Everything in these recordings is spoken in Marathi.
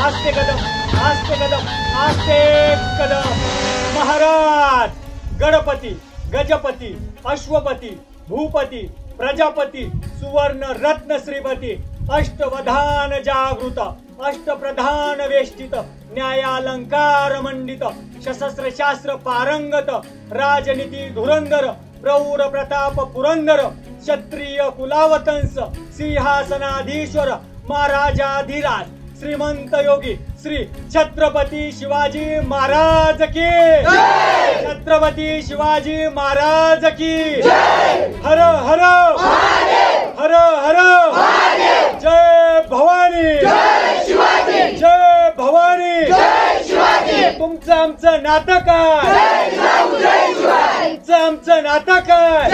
आस्ते कदम आस्ते कदम आस्ते कदम। महाराज गणपती गजपती अश्वपती भूपती प्रजापती सुवर्ण रत्न श्रीपती अष्टवधान जागृत अष्टप्रधान वेष्टित न्यायालंकार मंडित सशस्त्र शास्त्र पारंगत राजनीती धुरंधर प्रौर प्रताप पुरंदर क्षत्रिय कुलावतंस सिंहासनाधीश्वर महाराजाधिराज श्रीमंत योगी श्री छत्रपती शिवाजी महाराज की छत्रपती शिवाजी महाराज की हर हर हर हर जय भवानी जय भवानी तुमचं आमचं नातं काय तुमचं आमचं नातं काय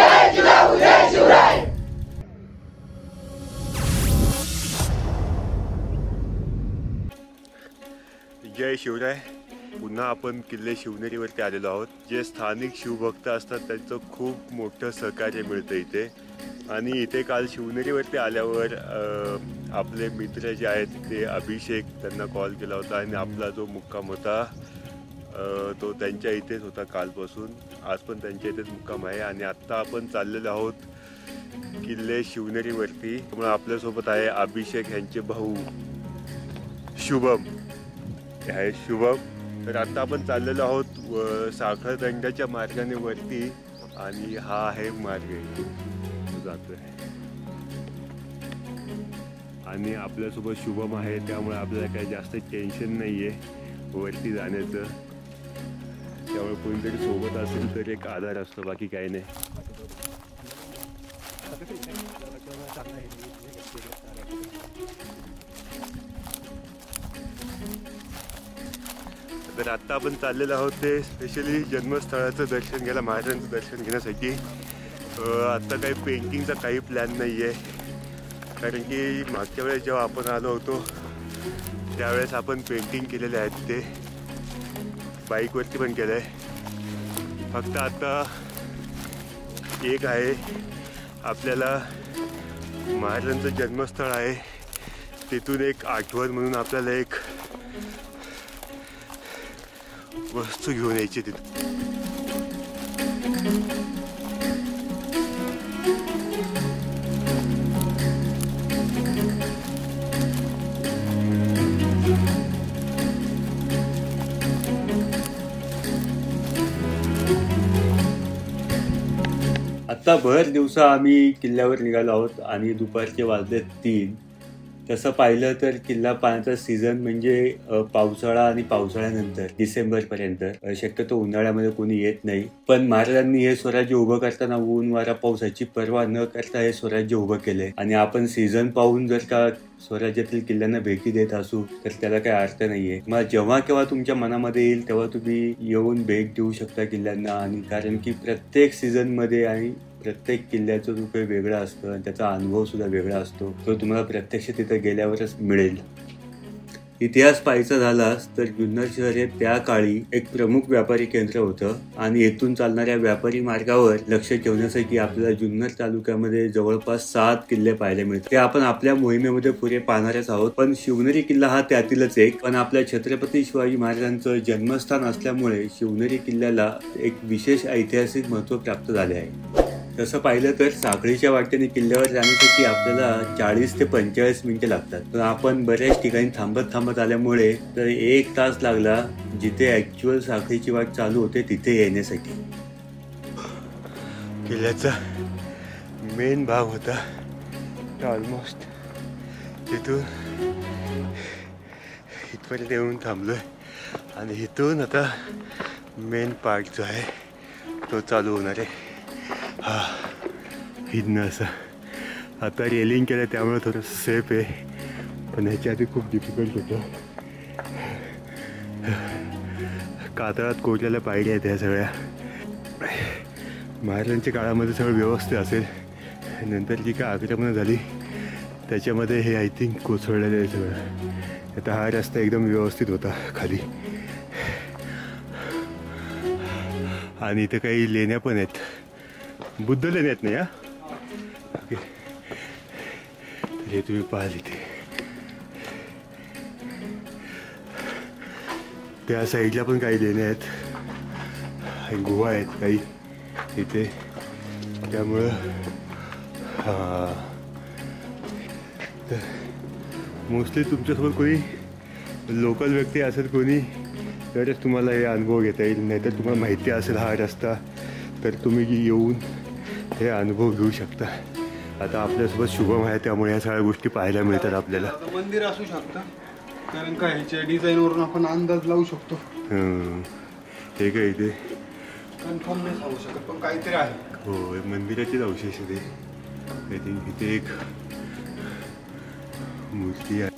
जय शिवराय। पुन्हा आपण किल्ले शिवनेरीवरती आलेलो आहोत। जे स्थानिक शिवभक्त असतात त्यांचं खूप मोठं सहकार्य मिळतं इथे। आणि इथे काल शिवनेरीवरती आल्यावर आपले मित्र जे आहेत ते अभिषेक त्यांना कॉल केला होता आणि आपला जो मुक्काम होता तो त्यांच्या इथेच होता कालपासून। आज पण त्यांच्या इथेच मुक्काम आहे आणि आत्ता आपण चाललेलो आहोत किल्ले शिवनेरीवरती। त्यामुळे आपल्यासोबत आहे अभिषेक यांचे भाऊ शुभम हे आहे शुभम। तर आता आपण चाललेलो आहोत साखळदंडाच्या मार्गाने वरती आणि हा आहे मार्ग जातोय आणि आपल्यासोबत शुभम आहे त्यामुळे आपल्याला काही जास्त टेन्शन नाहीये वरती जाण्याचं। त्यामुळे कोणीतरी सोबत असेल तर एक आधार असतो, बाकी काही नाही। तर आत्ता आपण चाललेलो आहोत ते स्पेशली जन्मस्थळाचं दर्शन घ्यायला, महाराजांचं दर्शन घेण्यासाठी। आत्ता काही पेंटिंगचा काही प्लॅन नाही आहे, कारण की मागच्या वेळेस जेव्हा आपण आलो होतो त्यावेळेस आपण पेंटिंग केलेले आहेत, ते बाईकवरती पण केलं आहे। फक्त आता एक आहे, आपल्याला महाराजांचं जन्मस्थळ आहे तिथून एक आठवण म्हणून आपल्याला एक वस्तू घेऊन यायची तिथं। आता भर दिवसा आम्ही किल्ल्यावर निघालो आहोत आणि दुपारचे वाजले 3। तसं पाहिलं तर किल्ला पाहण्याचा सीझन म्हणजे पावसाळा आणि पावसाळ्यानंतर डिसेंबरपर्यंत। शक्यतो उन्हाळ्यामध्ये कोणी येत नाही, पण महाराजांनी हे स्वराज्य उभं करताना ऊन वारा पावसाची पर्वा न करता हे स्वराज्य उभं केलंय। आणि आपण सीझन पाहून जर का स्वराज्यातील किल्ल्यांना भेटी देत असू तर त्याला काही अर्थ नाहीये। मग जेव्हा केव्हा तुमच्या मनामध्ये येईल तेव्हा तुम्ही येऊन भेट देऊ शकता किल्ल्यांना। आणि कारण की प्रत्येक सीझन मध्ये आणि प्रत्येक किल्ल्याचं रूप हे वेगळं असतं आणि त्याचा अनुभव सुद्धा वेगळा असतो, तो तुम्हाला प्रत्यक्ष तिथे गेल्यावरच मिळेल। इतिहास पाहायचा झालाच तर जुन्नर शहर हे त्या काळी एक प्रमुख व्यापारी केंद्र होतं आणि येथून चालणाऱ्या व्यापारी मार्गावर लक्ष ठेवण्यासाठी आपल्याला जुन्नर तालुक्यामध्ये जवळपास 7 किल्ले पाहायला मिळतात। ते आपण आपल्या मोहिमेमध्ये पुढे पाहणारच आहोत, पण शिवनेरी किल्ला हा त्यातीलच एक। पण आपल्या छत्रपती शिवाजी महाराजांचं जन्मस्थान असल्यामुळे शिवनेरी किल्ल्याला एक विशेष ऐतिहासिक महत्त्व प्राप्त झाले आहे। तसं पाहिलं तर साखळीच्या वाटेने किल्ल्यावर जाण्यासाठी आपल्याला 40 ते 45 मिनिटे लागतात, पण आपण बऱ्याच ठिकाणी थांबत आल्यामुळे तर 1 तास लागला जिथे ऍक्च्युअल साखळीची वाट चालू होते तिथे येण्यासाठी। किल्ल्याचा मेन भाग होता ऑलमोस्ट तिथून इथपर्यंत येऊन थांबलोय आणि इथून आता मेन पार्ट जो आहे तो चालू होणार आहे। हा हिडणं असं आता रेलिंग केलं त्यामुळे थोडंसं सेफ आहे, पण ह्याच्या आधी खूप डिफिकल्ट होतं। कातळात कोरलेल्या पायऱ्या आहेत ह्या सगळ्या। महाराजांच्या काळामध्ये सगळं व्यवस्थित असेल, नंतर जी काय आक्रमणं झाली त्याच्यामध्ये हे आय थिंक कोसळलेलं आहे सगळं। आता हा रस्ता एकदम व्यवस्थित होता खाली, आणि इथे काही लेण्या पण आहेत, बुद्ध लेण्या आहेत नाही। ओके, हे तुम्ही पाहाल इथे त्या साईडला पण काही लेण्या आहेत, गुहा आहेत काही इथे. त्यामुळं मोस्टली तुमच्यासोबत कोणी लोकल व्यक्ती असेल कोणी तरच तुम्हाला हे अनुभव घेता येईल. नाहीतर तुम्हाला माहिती असेल हा रस्ता तर तुम्ही येऊन हे अनुभव घेऊ शकता. आता आपल्यासोबत शुभम आहे त्यामुळे या सगळ्या गोष्टी पाहायला मिळतात आपल्याला. मंदिर असू शकतं कारण काय ह्याच्या डिझाईनवरून आपण अंदाज लावू शकतो. हे काय इथे कन्फर्म नाही सांगू शकत पण काहीतरी आहे. हो मंदिराचेच अवशेष ते. आय थिंक इथे एक मूर्ती आहे.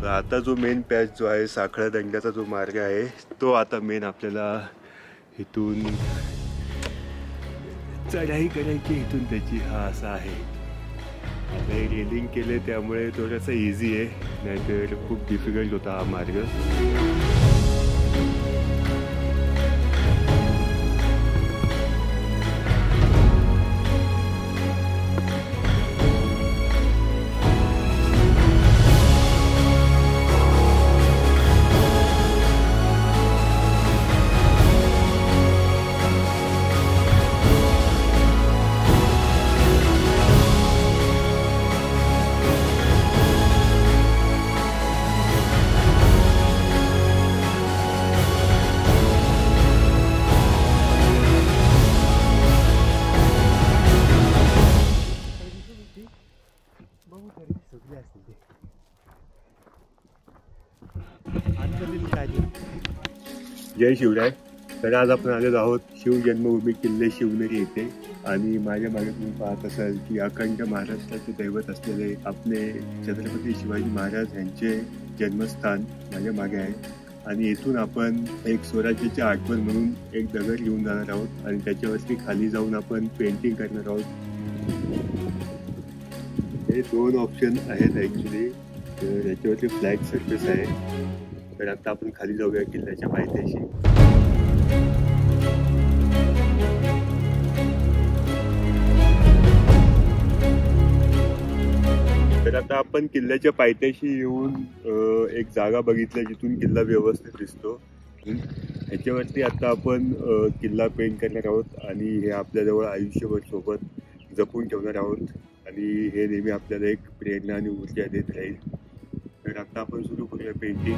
आता जो मेन पॅच जो आहे साखळा दंड्याचा जो मार्ग आहे तो आता मेन आपल्याला इथून चढाई करायची. इथून त्याची हा असा आहे. आता हे रेलिंग केले त्यामुळे थोडंसं इझी आहे, नाहीतर खूप डिफिकल्ट होता हा मार्ग. जय शिवराय. तर आज आपण आलेलो आहोत शिवजन्मभूमी किल्ले शिवनेरी येथे. आणि माझ्या मागे तुम्ही पाहत असाल की अखंड महाराष्ट्राचे दैवत असलेले आपले छत्रपती शिवाजी महाराज यांचे जन्मस्थान माझ्या मागे आहे. आणि इथून आपण एक स्वराज्याची आठवण म्हणून एक दगड घेऊन जाणार आहोत आणि त्याच्यावरती खाली जाऊन आपण पेंटिंग करणार आहोत. हे 2 ऑप्शन आहेत ॲक्च्युली. तर याच्यावरती फ्लॅग सरफेस आहे. तर आता आपण खाली जाऊया किल्ल्याच्या पायथ्याशी. तर आता आपण किल्ल्याच्या पायथ्याशी येऊन एक जागा बघितली जिथून किल्ला व्यवस्थित दिसतो. ह्याच्यावरती आता आपण किल्ला पेंट करणार आहोत आणि हे आपल्याजवळ आयुष्यभर सोबत जपून ठेवणार आहोत. आणि हे नेहमी आपल्याला एक प्रेरणा आणि ऊर्जा देत राहील. तर आता आपण सुरू करूया पेंटिंग.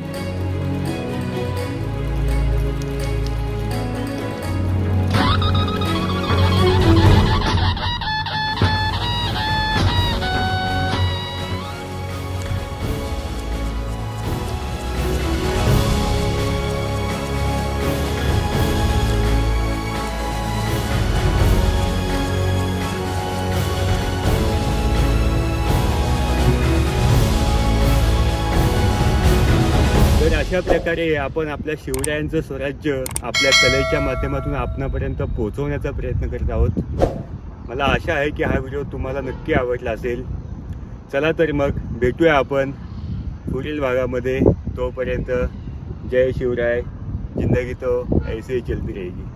अशा प्रकारे आपण आपल्या शिवरायांचं स्वराज्य आपल्या कलेच्या माध्यमातून आपणापर्यंत पोहोचवण्याचा प्रयत्न करत आहोत. मला आशा आहे की हा व्हिडिओ तुम्हाला नक्की आवडला असेल. चला तर मग भेटूया आपण पुढील भागामध्ये. तोपर्यंत जय शिवराय. जिंदगी तो ऐसे ही चलती रहेगी.